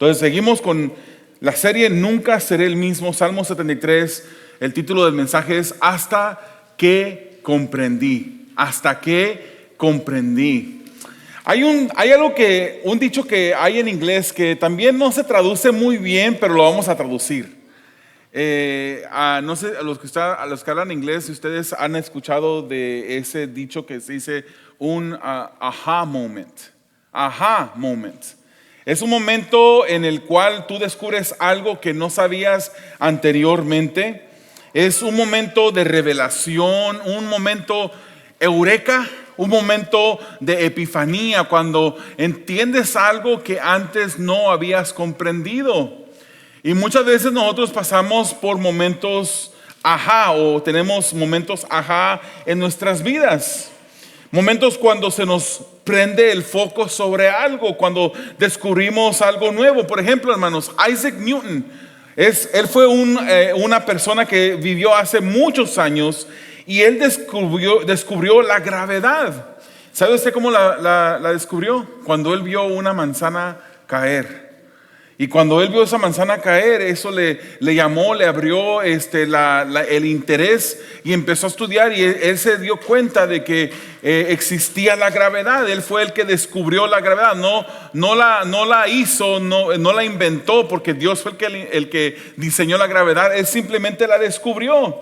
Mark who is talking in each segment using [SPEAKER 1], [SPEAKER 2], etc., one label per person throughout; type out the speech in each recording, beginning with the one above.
[SPEAKER 1] Entonces seguimos con la serie Nunca seré el mismo, Salmo 73. El título del mensaje es Hasta que comprendí. Hasta que comprendí. Hay un dicho que hay en inglés que también no se traduce muy bien, pero lo vamos a traducir. No sé, a los que hablan inglés, si ustedes han escuchado de ese dicho que se dice un aha moment. Aha moment. Es un momento en el cual tú descubres algo que no sabías anteriormente. Es un momento de revelación, un momento eureka, un momento de epifanía, cuando entiendes algo que antes no habías comprendido. Y muchas veces nosotros pasamos por momentos ajá, o tenemos momentos ajá en nuestras vidas. Momentos cuando se nos prende el foco sobre algo, cuando descubrimos algo nuevo. Por ejemplo, hermanos, Isaac Newton, él fue una persona que vivió hace muchos años y él descubrió la gravedad. ¿Sabe usted cómo la descubrió? Cuando él vio una manzana caer. Y cuando él vio esa manzana caer, eso le llamó, le abrió el interés y empezó a estudiar, y él se dio cuenta de que existía la gravedad. Él fue el que descubrió la gravedad, no la hizo, no la inventó, porque Dios fue el que diseñó la gravedad. Él simplemente la descubrió.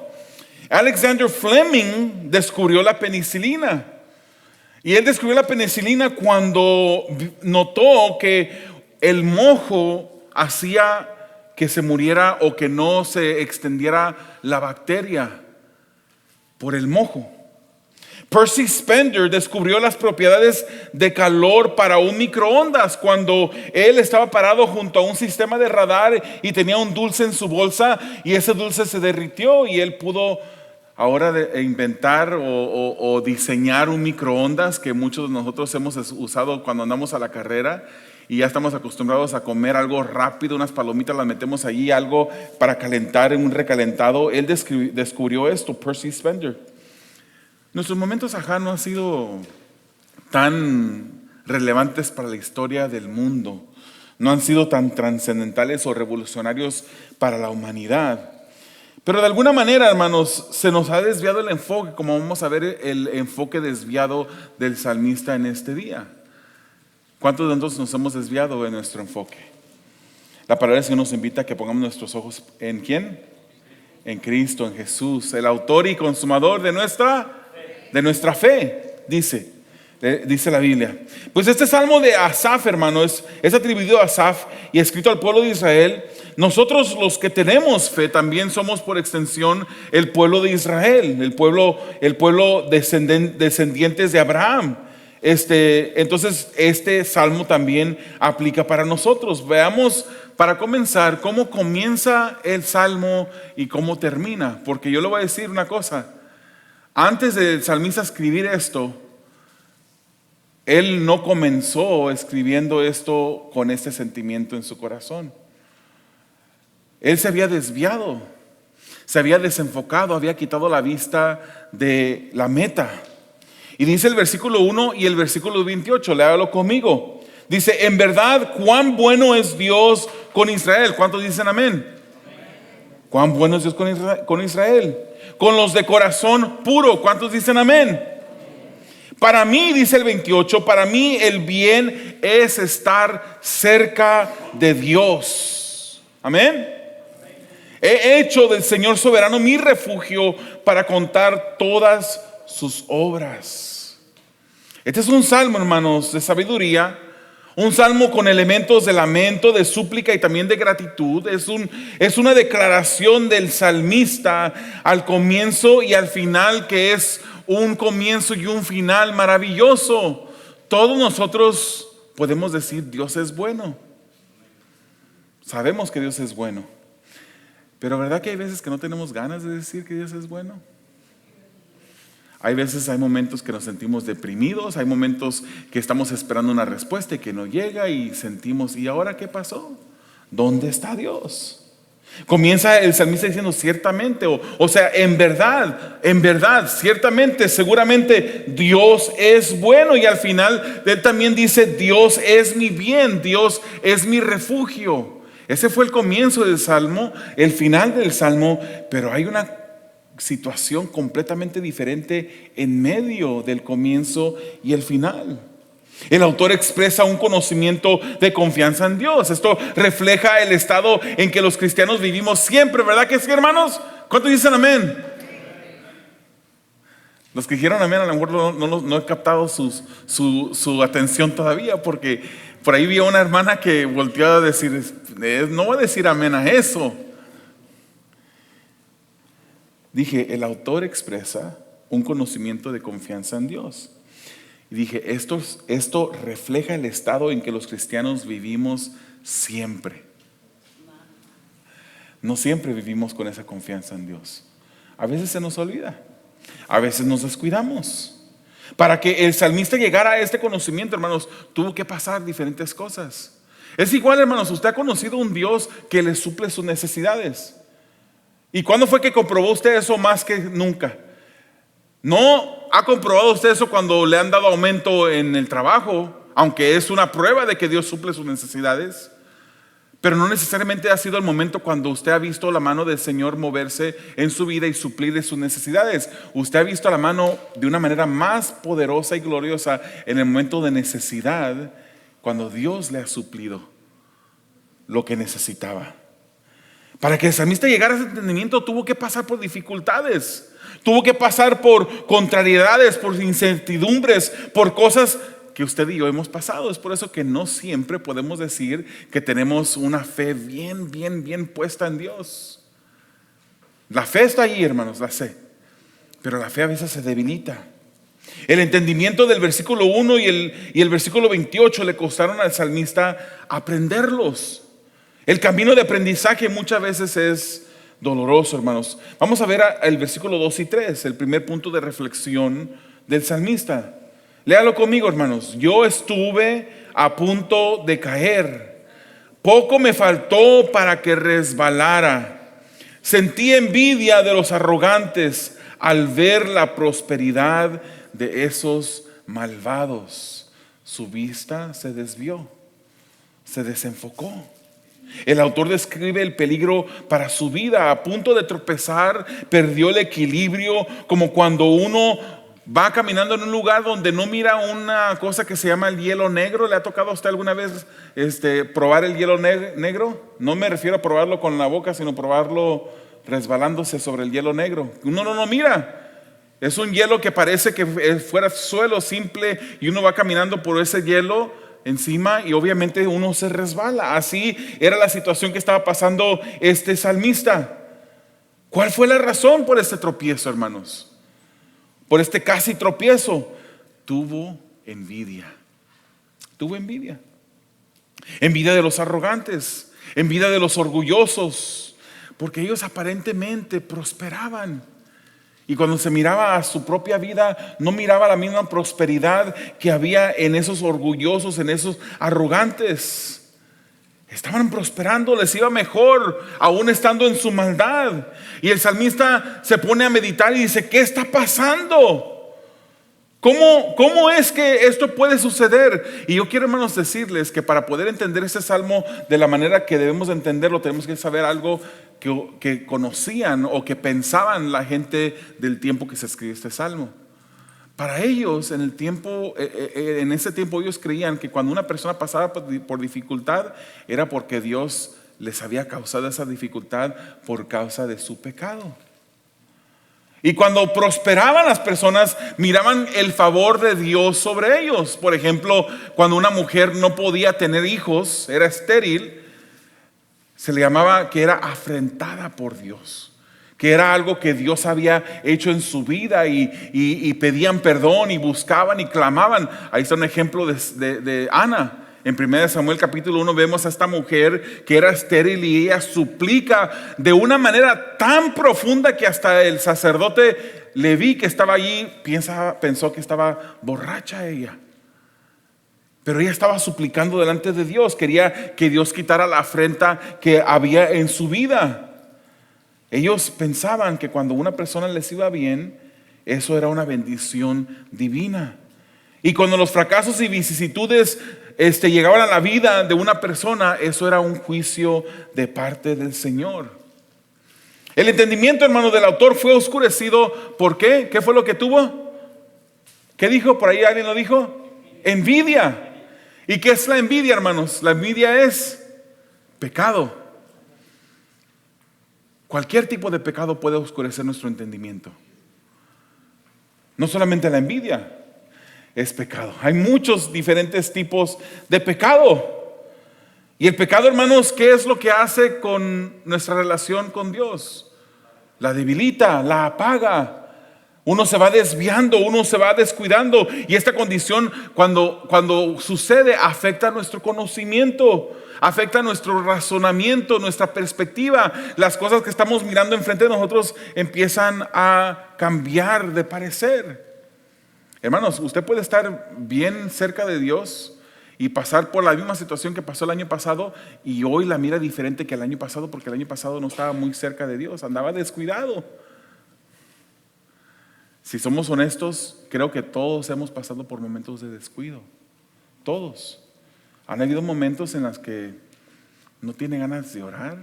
[SPEAKER 1] Alexander Fleming descubrió la penicilina, y él descubrió la penicilina cuando notó que el mojo hacía que se muriera o que no se extendiera la bacteria por el mojo. Percy Spender descubrió las propiedades de calor para un microondas cuando él estaba parado junto a un sistema de radar y tenía un dulce en su bolsa, y ese dulce se derritió y él pudo ahora inventar o diseñar un microondas que muchos de nosotros hemos usado cuando andamos a la carrera y ya estamos acostumbrados a comer algo rápido, unas palomitas las metemos allí, algo para calentar en un recalentado. Él descubrió esto, Percy Spender. Nuestros momentos ajá no han sido tan relevantes para la historia del mundo, no han sido tan trascendentales o revolucionarios para la humanidad. Pero de alguna manera, hermanos, se nos ha desviado el enfoque, como vamos a ver el enfoque desviado del salmista en este día. ¿Cuántos de nosotros nos hemos desviado de nuestro enfoque? La palabra del Señor nos invita a que pongamos nuestros ojos ¿en quién? En Cristo, en Jesús, el autor y consumador de nuestra fe, dice la Biblia. Pues este salmo de Asaf, hermano, es atribuido a Asaf y escrito al pueblo de Israel. Nosotros los que tenemos fe también somos por extensión el pueblo de Israel, el pueblo descendientes de Abraham. Entonces este salmo también aplica para nosotros. Veamos para comenzar cómo comienza el salmo y cómo termina, porque yo le voy a decir una cosa. Antes del salmista escribir esto, él no comenzó escribiendo esto con este sentimiento en su corazón. Él se había desviado, se había desenfocado, había quitado la vista de la meta. Y dice el versículo 1 y el versículo 28, léalo conmigo. Dice, en verdad, cuán bueno es Dios con Israel. ¿Cuántos dicen amén? Cuán bueno es Dios con Israel. Con los de corazón puro. ¿Cuántos dicen amén? Para mí, dice el 28, para mí el bien es estar cerca de Dios. Amén. He hecho del Señor soberano mi refugio para contar todas sus obras. Este es un salmo, hermanos, de sabiduría, un salmo con elementos de lamento, de súplica y también de gratitud. Es una declaración del salmista al comienzo y al final, que es un comienzo y un final maravilloso. Todos nosotros podemos decir Dios es bueno. Sabemos que Dios es bueno. Pero ¿verdad que hay veces que no tenemos ganas de decir que Dios es bueno? Hay momentos que nos sentimos deprimidos, hay momentos que estamos esperando una respuesta y que no llega y sentimos, ¿y ahora qué pasó? ¿Dónde está Dios? Comienza el salmista diciendo ciertamente, o sea, en verdad, ciertamente, seguramente Dios es bueno. Y al final él también dice, Dios es mi bien, Dios es mi refugio. Ese fue el comienzo del salmo, el final del salmo, pero hay una situación completamente diferente en medio del comienzo y el final. El autor expresa un conocimiento de confianza en Dios. Esto refleja el estado en que los cristianos vivimos siempre, ¿verdad que sí, hermanos? ¿Cuántos dicen amén? Los que dijeron amén, a lo mejor no he captado su atención todavía, porque por ahí vi a una hermana que volteó a decir, no voy a decir amén a eso. Dije, el autor expresa un conocimiento de confianza en Dios. Y dije, esto refleja el estado en que los cristianos vivimos siempre. No siempre vivimos con esa confianza en Dios. A veces se nos olvida, a veces nos descuidamos. Para que el salmista llegara a este conocimiento, hermanos, tuvo que pasar diferentes cosas. Es igual, hermanos, usted ha conocido un Dios que le suple sus necesidades. ¿Y cuándo fue que comprobó usted eso más que nunca? ¿No ha comprobado usted eso cuando le han dado aumento en el trabajo? Aunque es una prueba de que Dios suple sus necesidades. Pero no necesariamente ha sido el momento cuando usted ha visto la mano del Señor moverse en su vida y suplir de sus necesidades. Usted ha visto la mano de una manera más poderosa y gloriosa en el momento de necesidad, cuando Dios le ha suplido lo que necesitaba. Para que el salmista llegara a ese entendimiento, tuvo que pasar por dificultades, tuvo que pasar por contrariedades, por incertidumbres, por cosas que usted y yo hemos pasado. Es por eso que no siempre podemos decir que tenemos una fe bien puesta en Dios. La fe está ahí, hermanos, la sé, pero la fe a veces se debilita. El entendimiento del versículo 1 y el versículo 28 le costaron al salmista aprenderlos. El camino de aprendizaje muchas veces es doloroso, hermanos. Vamos a ver el versículo 2 y 3, el primer punto de reflexión del salmista. Léalo conmigo, hermanos. Yo estuve a punto de caer. Poco me faltó para que resbalara. Sentí envidia de los arrogantes al ver la prosperidad de esos malvados. Su vista se desvió, se desenfocó. El autor describe el peligro para su vida. A punto de tropezar, perdió el equilibrio, como cuando uno va caminando en un lugar donde no mira una cosa que se llama el hielo negro. ¿Le ha tocado a usted alguna vez probar el hielo negro? No me refiero a probarlo con la boca, sino probarlo resbalándose sobre el hielo negro. Uno no lo mira. Es un hielo que parece que fuera suelo simple y uno va caminando por ese hielo encima y obviamente uno se resbala. Así era la situación que estaba pasando este salmista. ¿Cuál fue la razón por este tropiezo, hermanos? Por este casi tropiezo. Tuvo envidia. Tuvo envidia. Envidia de los arrogantes, envidia de los orgullosos, porque ellos aparentemente prosperaban. Y cuando se miraba a su propia vida, no miraba la misma prosperidad que había en esos orgullosos, en esos arrogantes. Estaban prosperando, les iba mejor, aún estando en su maldad. Y el salmista se pone a meditar y dice, ¿qué está pasando? ¿Cómo es que esto puede suceder? Y yo quiero, hermanos, decirles que para poder entender este salmo de la manera que debemos de entenderlo, tenemos que saber algo que conocían o que pensaban la gente del tiempo que se escribió este salmo. Para ellos, en ese tiempo ellos creían que cuando una persona pasaba por dificultad, era porque Dios les había causado esa dificultad por causa de su pecado. Y cuando prosperaban las personas, miraban el favor de Dios sobre ellos. Por ejemplo, cuando una mujer no podía tener hijos, era estéril, se le llamaba que era afrentada por Dios, que era algo que Dios había hecho en su vida y pedían perdón y buscaban y clamaban. Ahí está un ejemplo de Ana. En 1 Samuel capítulo 1 vemos a esta mujer que era estéril y ella suplica de una manera tan profunda que hasta el sacerdote Leví que estaba allí pensó que estaba borracha ella. Pero ella estaba suplicando delante de Dios, quería que Dios quitara la afrenta que había en su vida. Ellos pensaban que cuando una persona les iba bien, eso era una bendición divina. Y cuando los fracasos y vicisitudes llegaban a la vida de una persona, eso era un juicio de parte del Señor. El entendimiento, hermano, del autor fue oscurecido. ¿Por qué? ¿Qué fue lo que tuvo? ¿Qué dijo? Por ahí alguien lo dijo. Envidia. ¿Y qué es la envidia, hermanos? La envidia es pecado. Cualquier tipo de pecado puede oscurecer nuestro entendimiento. No solamente la envidia es pecado. Hay muchos diferentes tipos de pecado. Y el pecado, hermanos, ¿qué es lo que hace con nuestra relación con Dios? La debilita, la apaga. Uno se va desviando, uno se va descuidando. Y esta condición, cuando sucede, afecta nuestro conocimiento, afecta nuestro razonamiento, nuestra perspectiva. Las cosas que estamos mirando enfrente de nosotros empiezan a cambiar de parecer. Hermanos, usted puede estar bien cerca de Dios y pasar por la misma situación que pasó el año pasado, y hoy la mira diferente que el año pasado, porque el año pasado no estaba muy cerca de Dios, andaba descuidado. Si somos honestos, creo que todos hemos pasado por momentos de descuido. Todos. Han habido momentos en los que no tiene ganas de orar.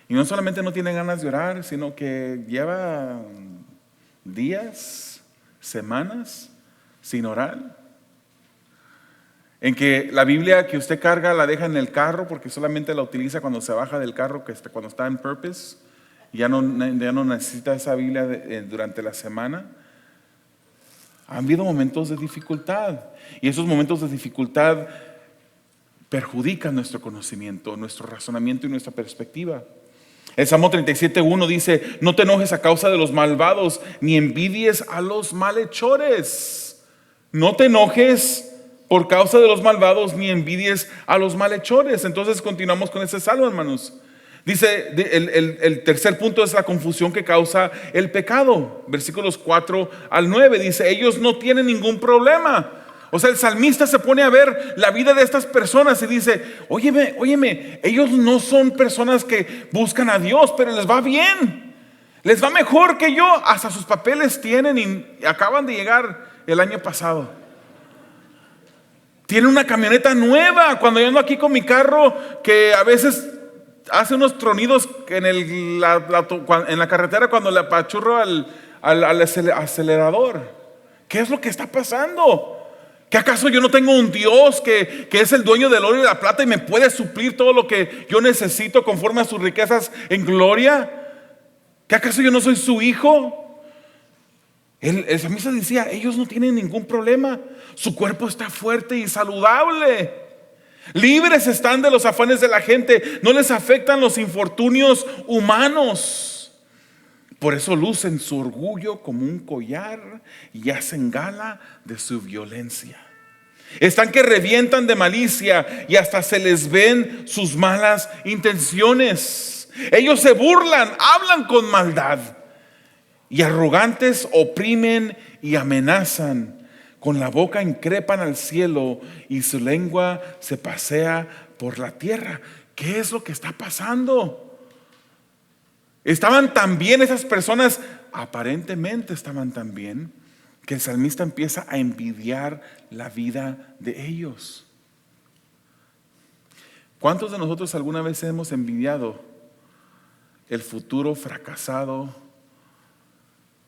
[SPEAKER 1] Y no solamente no tiene ganas de orar, sino que lleva días, semanas sin orar. En que la Biblia que usted carga la deja en el carro porque solamente la utiliza cuando se baja del carro, cuando está en purpose. Ya no necesita esa Biblia durante la semana. Han habido momentos de dificultad, y esos momentos de dificultad perjudican nuestro conocimiento, nuestro razonamiento y nuestra perspectiva. El Salmo 37:1 dice: no te enojes a causa de los malvados, ni envidies a los malhechores. No te enojes por causa de los malvados, ni envidies a los malhechores. Entonces continuamos con ese salmo, hermanos. Dice, el tercer punto es la confusión que causa el pecado. Versículos 4 al 9 dice: ellos no tienen ningún problema. O sea, el salmista se pone a ver la vida de estas personas y dice: óyeme, ellos no son personas que buscan a Dios, pero les va bien, les va mejor que yo. Hasta sus papeles tienen y acaban de llegar el año pasado. Tienen una camioneta nueva. Cuando yo ando aquí con mi carro, que a veces hace unos tronidos en la carretera cuando le apachurro al acelerador. ¿Qué es lo que está pasando? ¿Que acaso yo no tengo un Dios que es el dueño del oro y de la plata y me puede suplir todo lo que yo necesito conforme a sus riquezas en gloria? ¿Que acaso yo no soy su hijo? El salmista decía: ellos no tienen ningún problema. Su cuerpo está fuerte y saludable. Libres están de los afanes de la gente. No les afectan los infortunios humanos. Por eso lucen su orgullo como un collar y hacen gala de su violencia. Están que revientan de malicia y hasta se les ven sus malas intenciones. Ellos se burlan, hablan con maldad, y arrogantes oprimen y amenazan. Con la boca increpan al cielo y su lengua se pasea por la tierra. ¿Qué es lo que está pasando? Estaban tan bien esas personas, aparentemente estaban tan bien, que el salmista empieza a envidiar la vida de ellos. ¿Cuántos de nosotros alguna vez hemos envidiado el futuro fracasado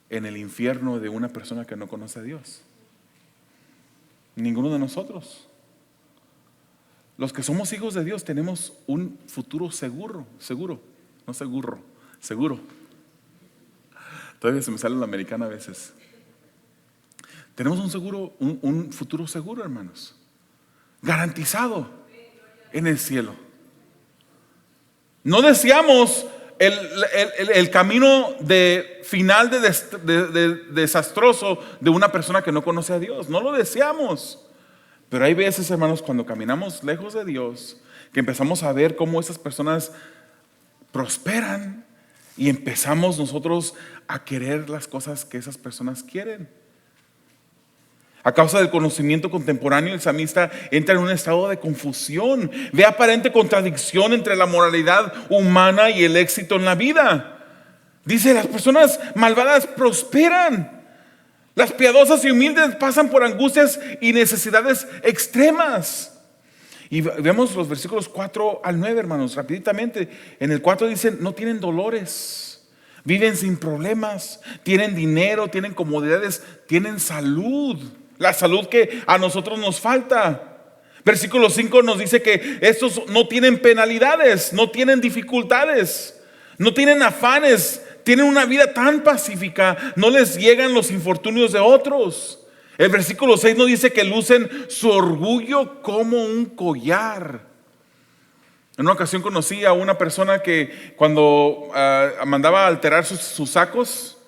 [SPEAKER 1] en el infierno de una persona que no conoce a Dios? Ninguno de nosotros. Los que somos hijos de Dios tenemos un futuro seguro. Todavía se me sale la americana a veces. Tenemos un futuro seguro, hermanos, garantizado en el cielo. No deseamos el camino final desastroso de una persona que no conoce a Dios. No lo deseamos. Pero hay veces, hermanos, cuando caminamos lejos de Dios, que empezamos a ver cómo esas personas prosperan y empezamos nosotros a querer las cosas que esas personas quieren. A causa del conocimiento contemporáneo, el salmista entra en un estado de confusión. Ve aparente contradicción entre la moralidad humana y el éxito en la vida. Dice, las personas malvadas prosperan. Las piadosas y humildes pasan por angustias y necesidades extremas. Y vemos los versículos 4 al 9, hermanos, rapiditamente. En el 4 dicen, no tienen dolores, viven sin problemas, tienen dinero, tienen comodidades, tienen salud. La salud que a nosotros nos falta. Versículo 5 nos dice que estos no tienen penalidades, no tienen dificultades, no tienen afanes, tienen una vida tan pacífica, no les llegan los infortunios de otros. El versículo 6 nos dice que lucen su orgullo como un collar. En una ocasión conocí a una persona que cuando mandaba a alterar sus sacos,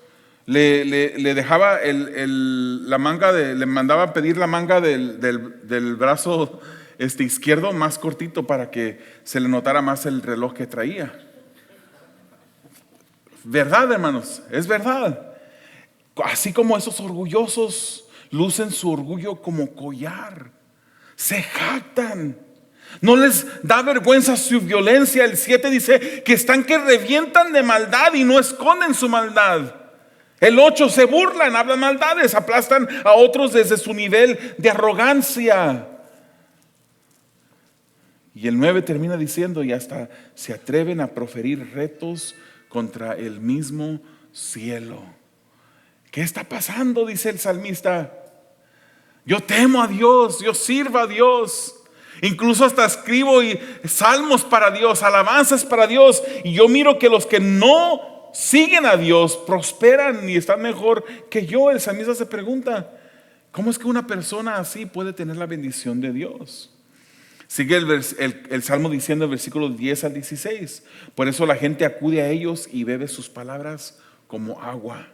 [SPEAKER 1] le dejaba la manga le mandaba a pedir la manga del brazo izquierdo más cortito para que se le notara más el reloj que traía. Verdad, hermanos, es verdad. Así como esos orgullosos lucen su orgullo como collar, se jactan, no les da vergüenza su violencia. El 7 dice que están que revientan de maldad y no esconden su maldad. El 8, se burlan, hablan maldades, aplastan a otros desde su nivel de arrogancia. Y el 9 termina diciendo, y hasta se atreven a proferir retos contra el mismo cielo. ¿Qué está pasando? Dice el salmista. Yo temo a Dios, yo sirvo a Dios. Incluso hasta escribo salmos para Dios, alabanzas para Dios. Y yo miro que los que no siguen a Dios prosperan y están mejor que yo. El salmista se pregunta, ¿cómo es que una persona así puede tener la bendición de Dios? Sigue el salmo diciendo, el versículo 10 al 16, por eso la gente acude a ellos y bebe sus palabras como agua.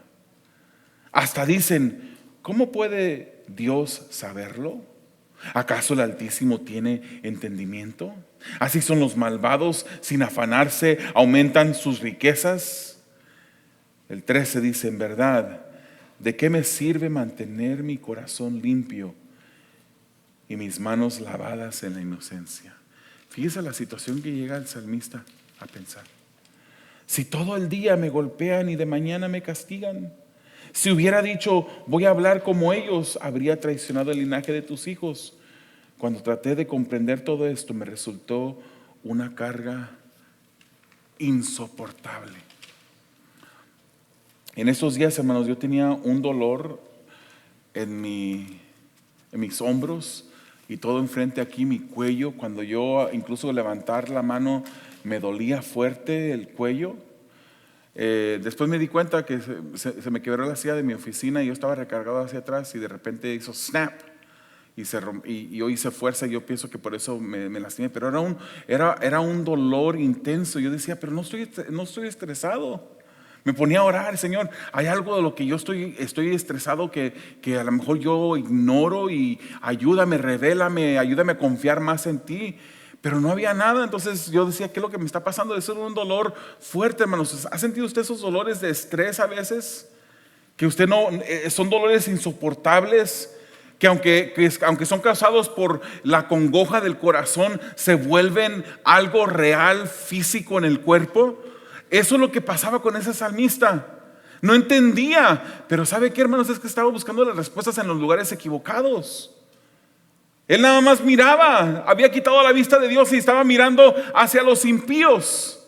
[SPEAKER 1] Hasta dicen, ¿cómo puede Dios saberlo? ¿Acaso el Altísimo tiene entendimiento? Así son los malvados, sin afanarse, aumentan sus riquezas. El 13 dice, en verdad, ¿de qué me sirve mantener mi corazón limpio y mis manos lavadas en la inocencia? Fíjese la situación que llega el salmista a pensar. Si todo el día me golpean y de mañana me castigan, si hubiera dicho, voy a hablar como ellos, habría traicionado el linaje de tus hijos. Cuando traté de comprender todo esto, me resultó una carga insoportable. En estos días, hermanos, yo tenía un dolor en mis hombros y todo enfrente aquí, mi cuello. Cuando yo incluso levantar la mano me dolía fuerte el cuello. Después me di cuenta que se me quebró la silla de mi oficina y yo estaba recargado hacia atrás y de repente hizo snap y yo hice fuerza y yo pienso que por eso me lastimé, pero era un dolor intenso. Yo decía, pero no estoy estresado. Me ponía a orar, Señor, hay algo de lo que yo estoy estresado que a lo mejor yo ignoro, y ayúdame, revélame, ayúdame a confiar más en ti. Pero no había nada. Entonces yo decía, ¿qué es lo que me está pasando? Eso es un dolor fuerte, hermanos. ¿Ha sentido usted esos dolores de estrés a veces? Que usted son dolores insoportables, que aunque son causados por la congoja del corazón, se vuelven algo real, físico en el cuerpo. Eso es lo que pasaba con ese salmista. No entendía, pero ¿sabe qué, hermanos? Es que estaba buscando las respuestas en los lugares equivocados. Él nada más miraba, había quitado la vista de Dios y estaba mirando hacia los impíos.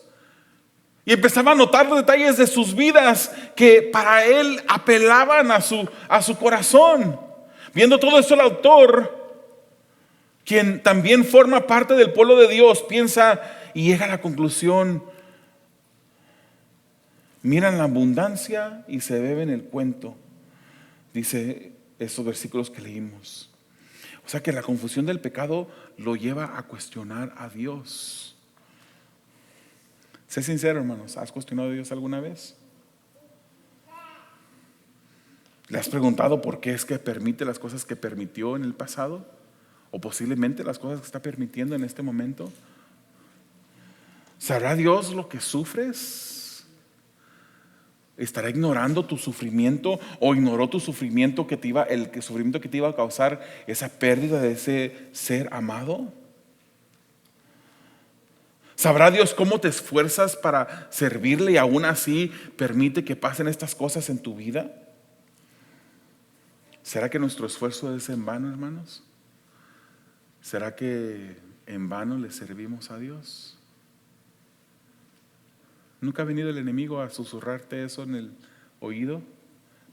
[SPEAKER 1] Y empezaba a notar los detalles de sus vidas que para él apelaban a su corazón. Viendo todo esto, el autor, quien también forma parte del pueblo de Dios, piensa y llega a la conclusión: miran la abundancia y se beben el cuento. Dice estos versículos que leímos. O sea que la confusión del pecado lo lleva a cuestionar a Dios. Sé sincero, hermanos, ¿has cuestionado a Dios alguna vez? ¿Le has preguntado por qué es que permite las cosas que permitió en el pasado? ¿O posiblemente las cosas que está permitiendo en este momento? ¿Sabrá Dios lo que sufres? ¿Estará ignorando tu sufrimiento o ignoró tu sufrimiento sufrimiento que te iba a causar esa pérdida de ese ser amado? ¿Sabrá Dios cómo te esfuerzas para servirle y aún así permite que pasen estas cosas en tu vida? ¿Será que nuestro esfuerzo es en vano, hermanos? ¿Será que en vano le servimos a Dios? ¿Nunca ha venido el enemigo a susurrarte eso en el oído?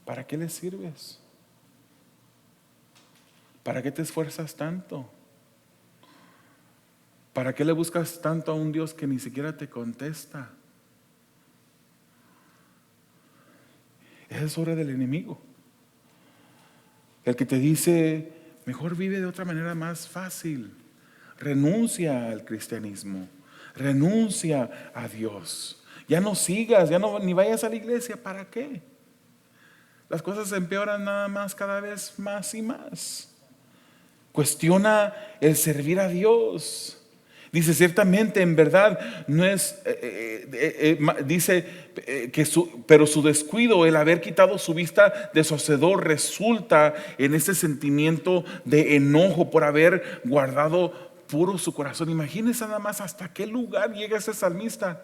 [SPEAKER 1] ¿Para qué le sirves? ¿Para qué te esfuerzas tanto? ¿Para qué le buscas tanto a un Dios que ni siquiera te contesta? Esa es obra del enemigo. El que te dice, mejor vive de otra manera más fácil. Renuncia al cristianismo. Renuncia a Dios. Ya no sigas, ni vayas a la iglesia. ¿Para qué? Las cosas se empeoran nada más, cada vez más y más. Cuestiona el servir a Dios. Dice, ciertamente, en verdad, no es, pero su descuido, el haber quitado su vista de su hacedor, resulta en ese sentimiento de enojo por haber guardado puro su corazón. Imagínense nada más hasta qué lugar llega ese salmista.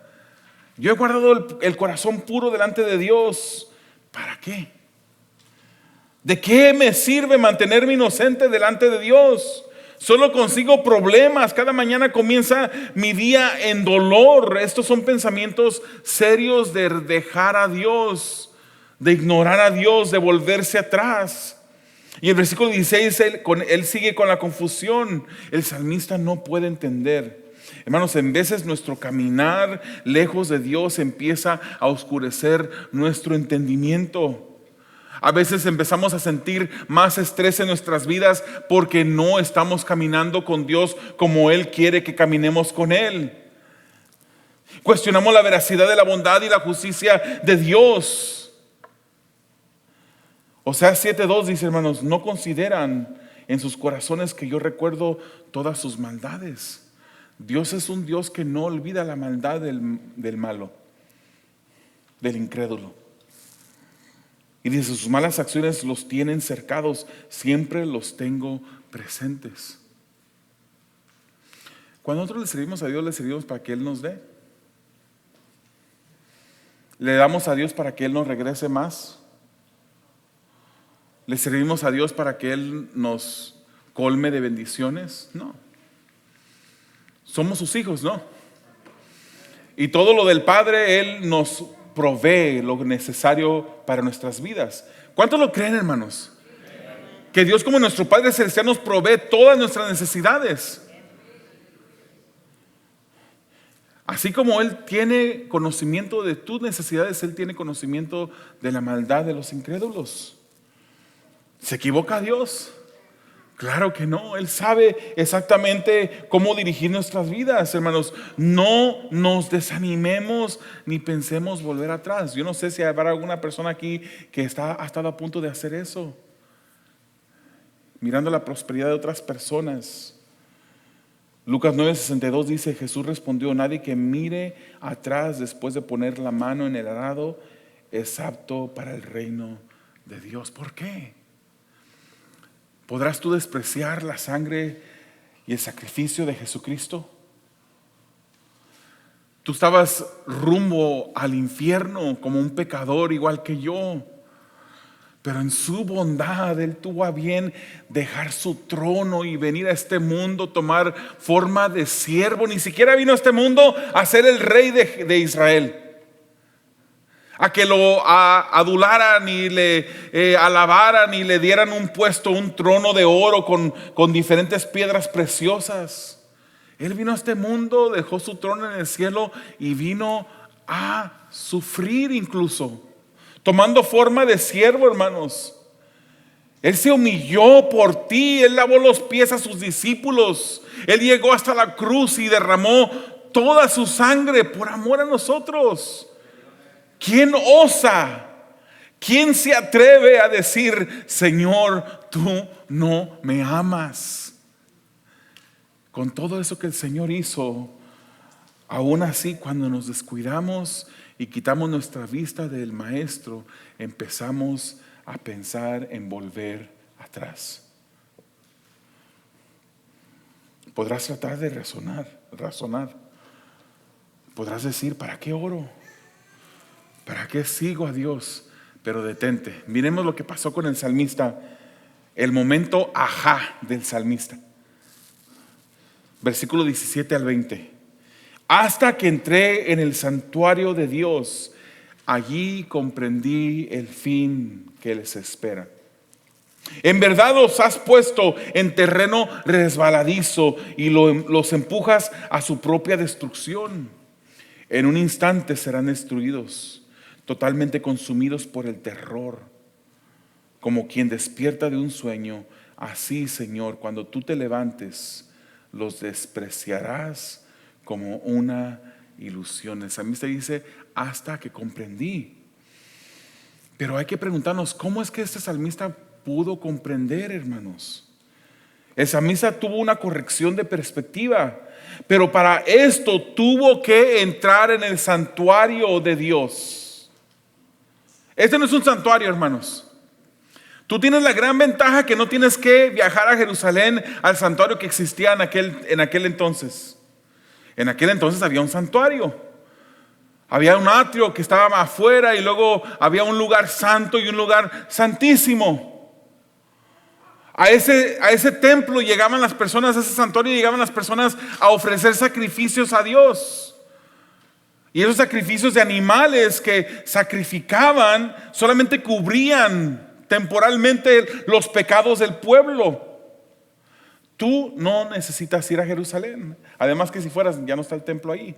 [SPEAKER 1] Yo he guardado el corazón puro delante de Dios. ¿Para qué? ¿De qué me sirve mantenerme inocente delante de Dios? Solo consigo problemas. Cada mañana comienza mi día en dolor. Estos son pensamientos serios de dejar a Dios, de ignorar a Dios, de volverse atrás. Y el versículo 16, él sigue con la confusión. El salmista no puede entender. Hermanos, en veces nuestro caminar lejos de Dios empieza a oscurecer nuestro entendimiento. A veces empezamos a sentir más estrés en nuestras vidas porque no estamos caminando con Dios como Él quiere que caminemos con Él. Cuestionamos la veracidad de la bondad y la justicia de Dios. Oseas 7:2 dice, hermanos, no consideran en sus corazones que yo recuerdo todas sus maldades. Dios es un Dios que no olvida la maldad del malo, del incrédulo. Y dice, sus malas acciones los tienen cercados, siempre los tengo presentes. Cuando nosotros le servimos a Dios, le servimos para que Él nos dé. Le damos a Dios para que Él nos regrese más. Le servimos a Dios para que Él nos colme de bendiciones. No. Somos sus hijos, ¿no? Y todo lo del Padre, Él nos provee lo necesario para nuestras vidas. ¿Cuántos lo creen, hermanos? Que Dios, como nuestro Padre Celestial, nos provee todas nuestras necesidades. Así como Él tiene conocimiento de tus necesidades, Él tiene conocimiento de la maldad de los incrédulos. ¿Se equivoca Dios? Claro que no. Él sabe exactamente cómo dirigir nuestras vidas, hermanos. No nos desanimemos ni pensemos volver atrás. Yo no sé si habrá alguna persona aquí que ha estado a punto de hacer eso, mirando la prosperidad de otras personas. Lucas 9:62 dice, Jesús respondió, nadie que mire atrás después de poner la mano en el arado es apto para el reino de Dios. ¿Por qué? ¿Podrás tú despreciar la sangre y el sacrificio de Jesucristo? Tú estabas rumbo al infierno como un pecador igual que yo, pero en su bondad Él tuvo a bien dejar su trono y venir a este mundo, tomar forma de siervo. Ni siquiera vino a este mundo a ser el rey de Israel, a que lo adularan y le alabaran y le dieran un puesto, un trono de oro con diferentes piedras preciosas. Él vino a este mundo, dejó su trono en el cielo y vino a sufrir incluso, tomando forma de siervo, hermanos. Él se humilló por ti, Él lavó los pies a sus discípulos, Él llegó hasta la cruz y derramó toda su sangre por amor a nosotros. ¿Quién osa? ¿Quién se atreve a decir, Señor, tú no me amas? Con todo eso que el Señor hizo, aún así cuando nos descuidamos y quitamos nuestra vista del Maestro, empezamos a pensar en volver atrás. Podrás tratar de razonar. Podrás decir, ¿para qué oro? ¿Para qué sigo a Dios? Pero detente. Miremos lo que pasó con el salmista, el momento ajá del salmista. Versículo 17 al 20. Hasta que entré en el santuario de Dios, allí comprendí el fin que les espera. En verdad os has puesto en terreno resbaladizo y los empujas a su propia destrucción. En un instante serán destruidos, totalmente consumidos por el terror. Como quien despierta de un sueño, así, Señor, cuando tú te levantes, los despreciarás como una ilusión. El salmista dice, hasta que comprendí. Pero hay que preguntarnos, ¿cómo es que este salmista pudo comprender, hermanos? El salmista tuvo una corrección de perspectiva, pero para esto tuvo que entrar en el santuario de Dios. Este no es un santuario, hermanos. Tú tienes la gran ventaja que no tienes que viajar a Jerusalén, al santuario que existía en aquel entonces. En aquel entonces había un santuario. Había un atrio que estaba afuera y luego había un lugar santo y un lugar santísimo. A ese templo llegaban las personas, a ese santuario llegaban las personas a ofrecer sacrificios a Dios. Y esos sacrificios de animales que sacrificaban solamente cubrían temporalmente los pecados del pueblo. Tú no necesitas ir a Jerusalén. Además que si fueras, ya no está el templo ahí.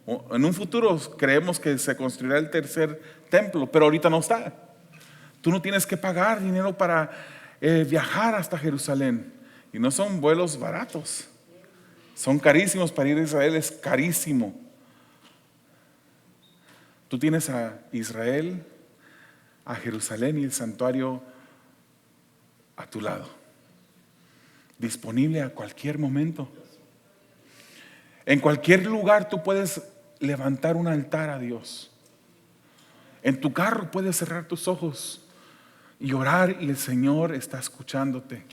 [SPEAKER 1] En un futuro creemos que se construirá el tercer templo, pero ahorita no está. Tú no tienes que pagar dinero para viajar hasta Jerusalén. Y no son vuelos baratos. Son carísimos. Para ir a Israel es carísimo. Tú tienes a Israel, a Jerusalén y el santuario a tu lado, disponible a cualquier momento. En cualquier lugar tú puedes levantar un altar a Dios. En tu carro puedes cerrar tus ojos y orar, y el Señor está escuchándote.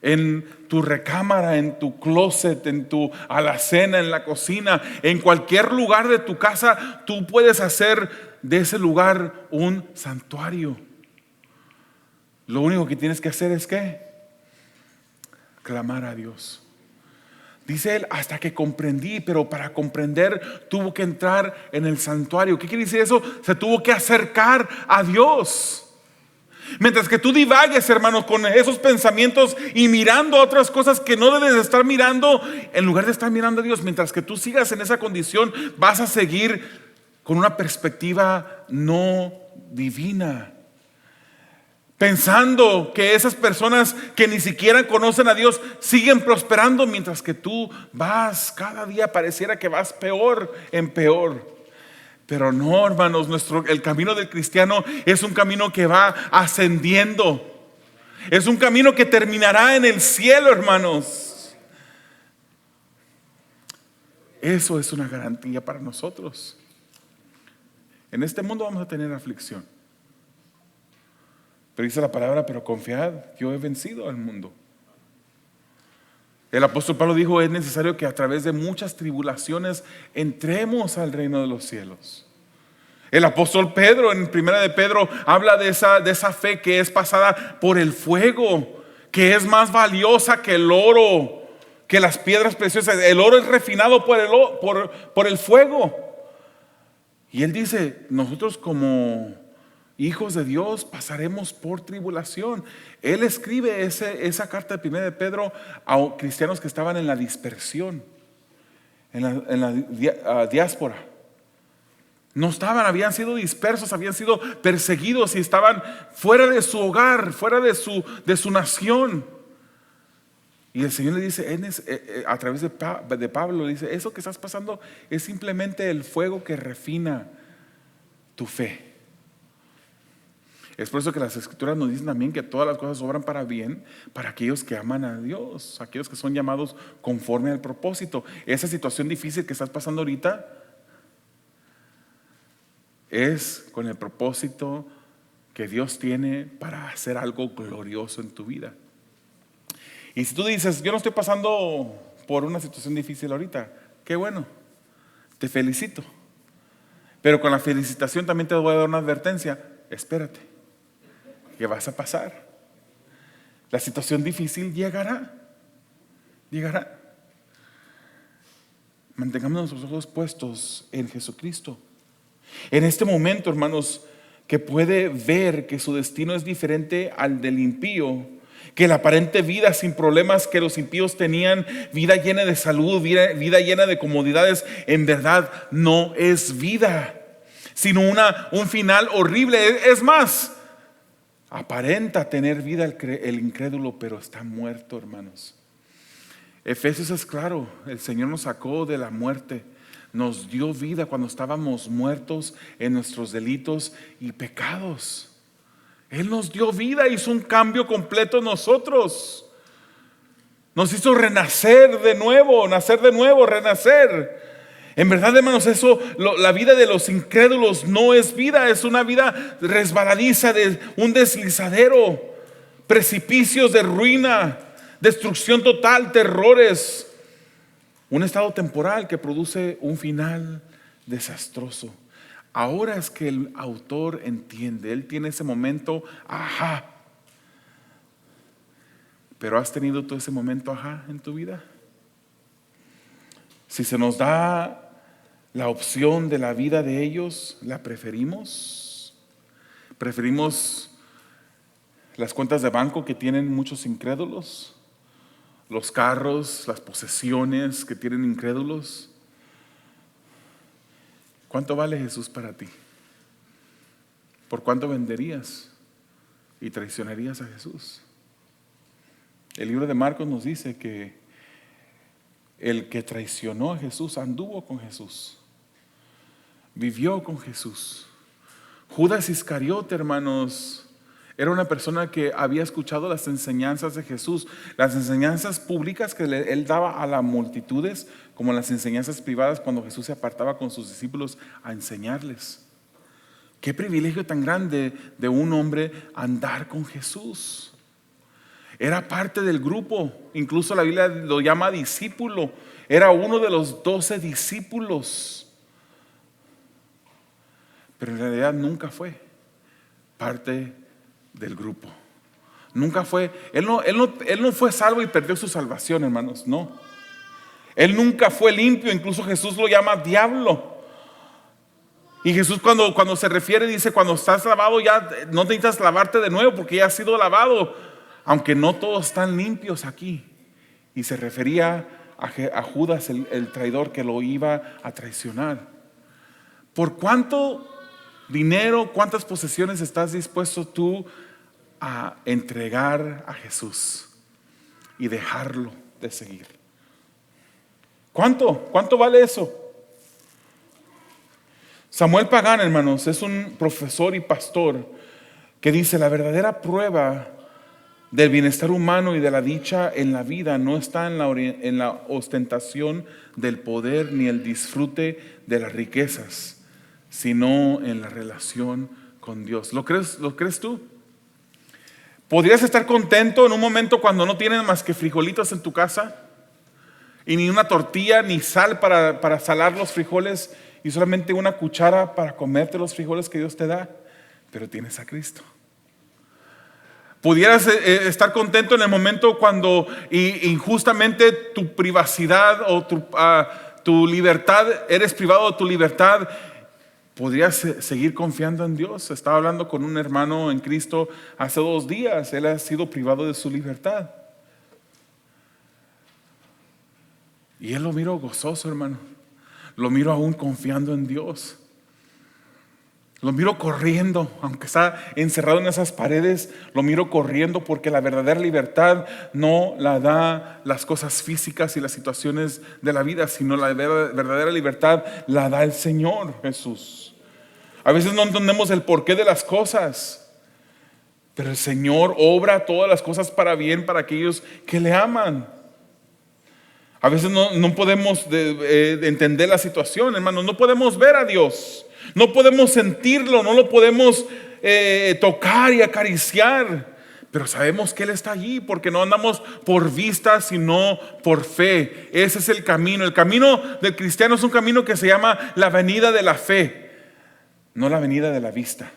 [SPEAKER 1] En tu recámara, en tu closet, en tu alacena, en la cocina, en cualquier lugar de tu casa, tú puedes hacer de ese lugar un santuario. Lo único que tienes que hacer es ¿qué? Clamar a Dios. Dice él, hasta que comprendí, pero para comprender tuvo que entrar en el santuario. ¿Qué quiere decir eso? Se tuvo que acercar a Dios. Mientras que tú divagues, hermano, con esos pensamientos y mirando a otras cosas que no debes de estar mirando, en lugar de estar mirando a Dios, mientras que tú sigas en esa condición, vas a seguir con una perspectiva no divina. Pensando que esas personas que ni siquiera conocen a Dios siguen prosperando, mientras que tú vas, cada día pareciera que vas peor en peor. Pero no, hermanos, el camino del cristiano es un camino que va ascendiendo. Es un camino que terminará en el cielo, hermanos. Eso es una garantía para nosotros. En este mundo vamos a tener aflicción. Pero dice la palabra, pero confiad, yo he vencido al mundo. El apóstol Pablo dijo, es necesario que a través de muchas tribulaciones entremos al reino de los cielos. El apóstol Pedro, en primera de Pedro, habla de esa fe que es pasada por el fuego, que es más valiosa que el oro, que las piedras preciosas. El oro es refinado por el fuego. Y él dice, nosotros como hijos de Dios pasaremos por tribulación. Él escribe esa carta de primera de Pedro a cristianos que estaban en la dispersión, en la diáspora. No estaban, habían sido dispersos, habían sido perseguidos y estaban fuera de su hogar, fuera de su nación. Y el Señor le dice, a través de Pablo, le dice, eso que estás pasando es simplemente el fuego que refina tu fe. Es por eso que las escrituras nos dicen también que todas las cosas obran para bien para aquellos que aman a Dios, aquellos que son llamados conforme al propósito. Esa situación difícil que estás pasando ahorita, es con el propósito que Dios tiene para hacer algo glorioso en tu vida. Y si tú dices, yo no estoy pasando por una situación difícil ahorita, qué bueno, te felicito. Pero con la felicitación también te voy a dar una advertencia. Espérate, que vas a pasar. La situación difícil llegará. Mantengamos nuestros ojos puestos en Jesucristo. En este momento, hermanos, que puede ver que su destino es diferente al del impío, que la aparente vida sin problemas que los impíos tenían, vida llena de salud, vida llena de comodidades, en verdad no es vida, sino un final horrible. Es más, aparenta tener vida el incrédulo, pero está muerto, hermanos. Efesios es claro, el Señor nos sacó de la muerte, nos dio vida cuando estábamos muertos en nuestros delitos y pecados. Él nos dio vida, hizo un cambio completo en nosotros. Nos hizo renacer de nuevo, renacer. En verdad, hermanos, la vida de los incrédulos no es vida, es una vida resbaladiza, de un deslizadero, precipicios de ruina, destrucción total, terrores. Un estado temporal que produce un final desastroso. Ahora es que el autor entiende, él tiene ese momento, ajá. Pero ¿has tenido tú ese momento, ajá, en tu vida? Si se nos da la opción de la vida de ellos, ¿la preferimos? ¿Preferimos las cuentas de banco que tienen muchos incrédulos? ¿Los carros, las posesiones que tienen incrédulos? ¿Cuánto vale Jesús para ti? ¿Por cuánto venderías y traicionarías a Jesús? El libro de Marcos nos dice que el que traicionó a Jesús anduvo con Jesús, vivió con Jesús. Judas Iscariote, hermanos, era una persona que había escuchado las enseñanzas de Jesús, las enseñanzas públicas que él daba a las multitudes, como las enseñanzas privadas cuando Jesús se apartaba con sus discípulos a enseñarles. Qué privilegio tan grande de un hombre andar con Jesús. Era parte del grupo, incluso la Biblia lo llama discípulo, era uno de los 12 discípulos, pero en realidad nunca fue parte del grupo. Nunca fue, él no fue salvo y perdió su salvación, hermanos, no. Él nunca fue limpio, incluso Jesús lo llama diablo. Y Jesús cuando se refiere dice, cuando estás lavado ya no necesitas lavarte de nuevo porque ya has sido lavado, aunque no todos están limpios aquí. Y se refería a Judas, el traidor que lo iba a traicionar. ¿Por cuánto dinero, cuántas posesiones estás dispuesto tú a entregar a Jesús y dejarlo de seguir? ¿Cuánto vale eso? Samuel Pagán, hermanos, es un profesor y pastor que dice: la verdadera prueba del bienestar humano y de la dicha en la vida no está en la ostentación del poder ni el disfrute de las riquezas, sino en la relación con Dios. ¿Lo crees tú? ¿Podrías estar contento en un momento cuando no tienes más que frijolitos en tu casa y ni una tortilla ni sal para salar los frijoles y solamente una cuchara para comerte los frijoles que Dios te da? Pero tienes a Cristo. ¿Pudieras estar contento en el momento cuando injustamente tu privacidad o tu libertad, eres privado de tu libertad? ¿Podrías seguir confiando en Dios? Estaba hablando con un hermano en Cristo hace 2 días. Él ha sido privado de su libertad. Y él lo miro gozoso, hermano. Lo miro aún confiando en Dios. Lo miro corriendo, aunque está encerrado en esas paredes, lo miro corriendo porque la verdadera libertad no la da las cosas físicas y las situaciones de la vida, sino la verdadera libertad la da el Señor Jesús. A veces no entendemos el porqué de las cosas, pero el Señor obra todas las cosas para bien para aquellos que le aman. A veces no podemos entender la situación, hermanos, no podemos ver a Dios. No podemos sentirlo, no lo podemos tocar y acariciar, pero sabemos que Él está allí porque no andamos por vista, sino por fe. Ese es el camino. El camino del cristiano es un camino que se llama la avenida de la fe, no la avenida de la vista.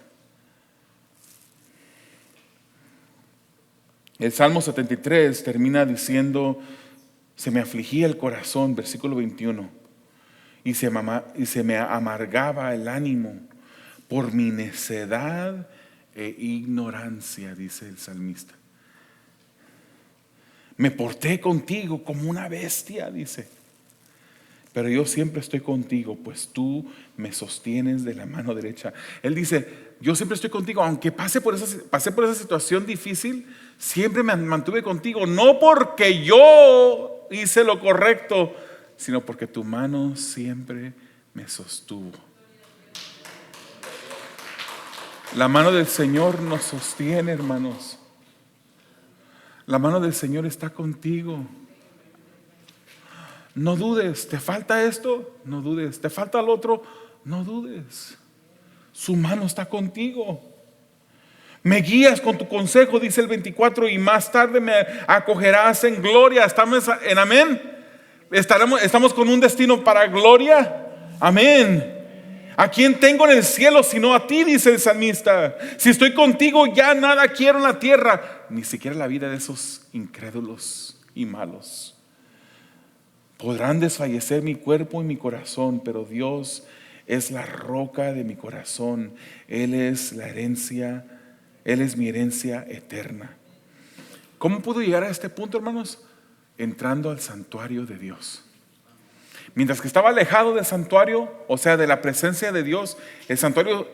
[SPEAKER 1] El Salmo 73 termina diciendo: se me afligía el corazón, versículo 21, y se me amargaba el ánimo por mi necedad e ignorancia, dice el salmista. Me porté contigo como una bestia, dice, pero yo siempre estoy contigo, pues tú me sostienes de la mano derecha. Él dice: yo siempre estoy contigo, aunque pasé por esa situación difícil, siempre me mantuve contigo, no porque yo hice lo correcto, sino porque tu mano siempre me sostuvo. La mano del Señor nos sostiene, hermanos. La mano del Señor está contigo. No dudes. ¿Te falta esto? No dudes. ¿Te falta lo otro? No dudes. Su mano está contigo. Me guías con tu consejo, dice el 24, y más tarde me acogerás en gloria. ¿Estamos en amén? ¿Estamos con un destino para gloria? Amén. ¿A quién tengo en el cielo sino a ti?, dice el salmista. Si estoy contigo, ya nada quiero en la tierra, ni siquiera la vida de esos incrédulos y malos. Podrán desfallecer mi cuerpo y mi corazón, pero Dios es la roca de mi corazón. Él es la herencia, Él es mi herencia eterna. ¿Cómo puedo llegar a este punto, hermanos? Entrando al santuario de Dios. Mientras que estaba alejado del santuario, o sea, de la presencia de Dios, el santuario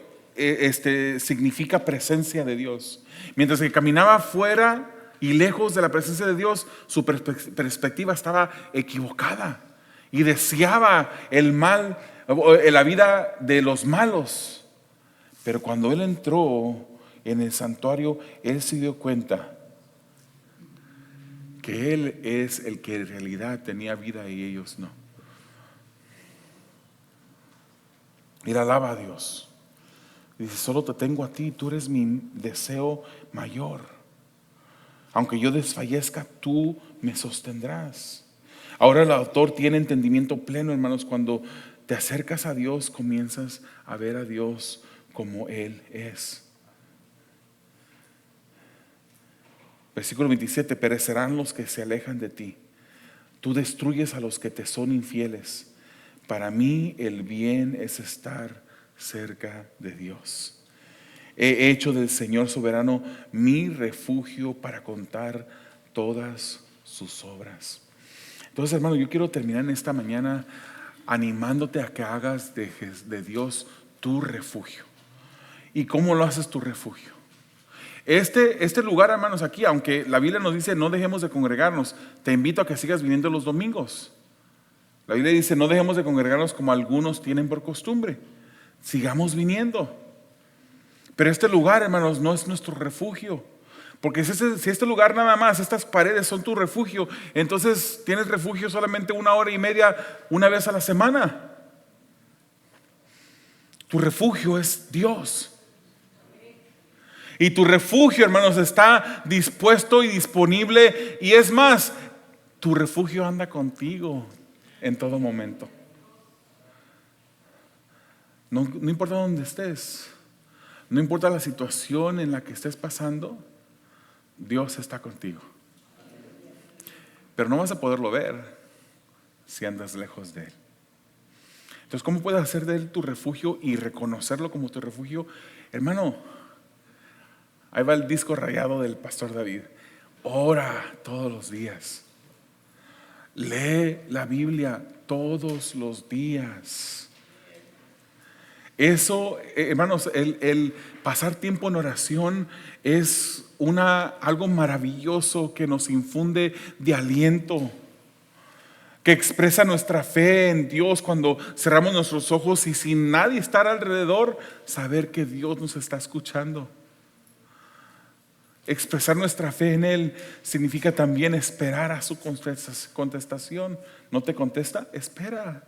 [SPEAKER 1] significa presencia de Dios. Mientras que caminaba fuera y lejos de la presencia de Dios, su perspectiva estaba equivocada y deseaba el mal, la vida de los malos. Pero cuando él entró en el santuario, él se dio cuenta que él es el que en realidad tenía vida y ellos no. Y le alaba a Dios. Dice: solo te tengo a ti, tú eres mi deseo mayor. Aunque yo desfallezca, tú me sostendrás. Ahora el autor tiene entendimiento pleno, hermanos. Cuando te acercas a Dios, comienzas a ver a Dios como Él es. Versículo 27: perecerán los que se alejan de ti. Tú destruyes a los que te son infieles. Para mí el bien es estar cerca de Dios. He hecho del Señor soberano mi refugio para contar todas sus obras. Entonces, hermano, yo quiero terminar en esta mañana animándote a que hagas de Dios tu refugio. ¿Y cómo lo haces tu refugio? Este lugar, hermanos, aquí, aunque la Biblia nos dice no dejemos de congregarnos, te invito a que sigas viniendo los domingos. La Biblia dice: no dejemos de congregarnos como algunos tienen por costumbre. Sigamos viniendo. Pero este lugar, hermanos, no es nuestro refugio. Porque si este lugar nada más, estas paredes son tu refugio, entonces tienes refugio solamente 1 hora y media, una vez a la semana. Tu refugio es Dios. Y tu refugio, hermanos, está dispuesto y disponible. Y es más, tu refugio anda contigo en todo momento. No importa dónde estés, no importa la situación en la que estés pasando, Dios está contigo. Pero no vas a poderlo ver si andas lejos de Él. Entonces, ¿cómo puedes hacer de Él tu refugio y reconocerlo como tu refugio? Hermano, ahí va el disco rayado del pastor David. Ora todos los días. Lee la Biblia todos los días. Eso, hermanos, el pasar tiempo en oración es algo maravilloso que nos infunde de aliento, que expresa nuestra fe en Dios cuando cerramos nuestros ojos y sin nadie estar alrededor, saber que Dios nos está escuchando. Expresar nuestra fe en Él significa también esperar a su contestación. ¿No te contesta? Espera.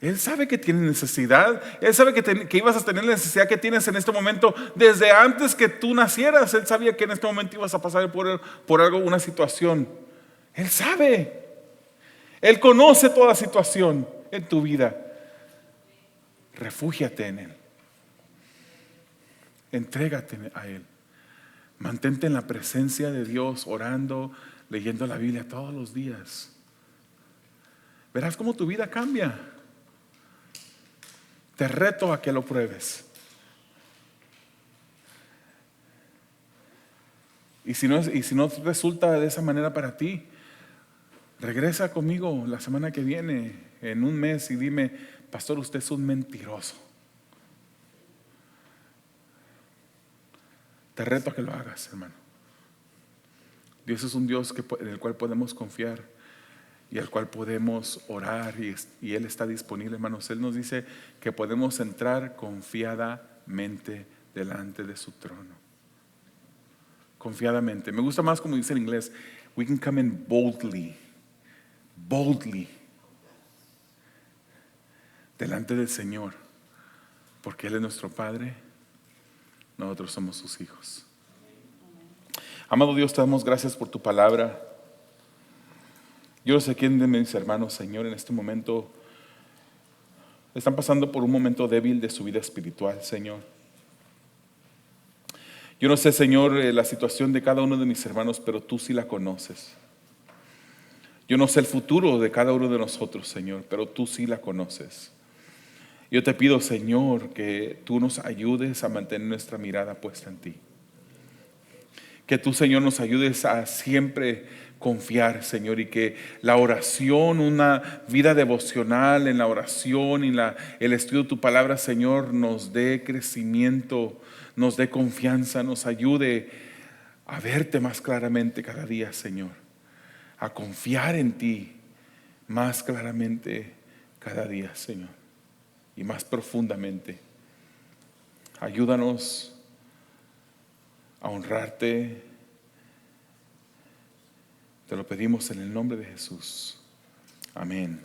[SPEAKER 1] Él sabe que tienes necesidad. Él sabe que ibas a tener la necesidad que tienes en este momento desde antes que tú nacieras. Él sabía que en este momento ibas a pasar por algo, una situación. Él sabe. Él conoce toda situación en tu vida. Refúgiate en Él. Entrégate a Él. Mantente en la presencia de Dios, orando, leyendo la Biblia todos los días. Verás cómo tu vida cambia. Te reto a que lo pruebes. Y si no resulta de esa manera para ti, regresa conmigo la semana que viene, en un mes, y dime: pastor, usted es un mentiroso. Te reto a que lo hagas, hermano. Dios es un Dios en el cual podemos confiar y al cual podemos orar, y Él está disponible, hermanos. Él nos dice que podemos entrar confiadamente delante de su trono. Confiadamente. Me gusta más como dice en inglés: we can come in boldly. Boldly. Delante del Señor. Porque Él es nuestro Padre. Nosotros somos sus hijos. Amado Dios, te damos gracias por tu palabra. Yo no sé quién de mis hermanos, Señor, en este momento están pasando por un momento débil de su vida espiritual, Señor. Yo no sé, Señor, la situación de cada uno de mis hermanos, pero tú sí la conoces. Yo no sé el futuro de cada uno de nosotros, Señor, pero tú sí la conoces. Yo te pido, Señor, que tú nos ayudes a mantener nuestra mirada puesta en ti. Que tú, Señor, nos ayudes a siempre confiar, Señor, y que la oración, una vida devocional en la oración y el estudio de tu palabra, Señor, nos dé crecimiento, nos dé confianza, nos ayude a verte más claramente cada día, Señor, a confiar en ti más claramente cada día, Señor, y más profundamente. Ayúdanos a honrarte. Te lo pedimos en el nombre de Jesús. Amén.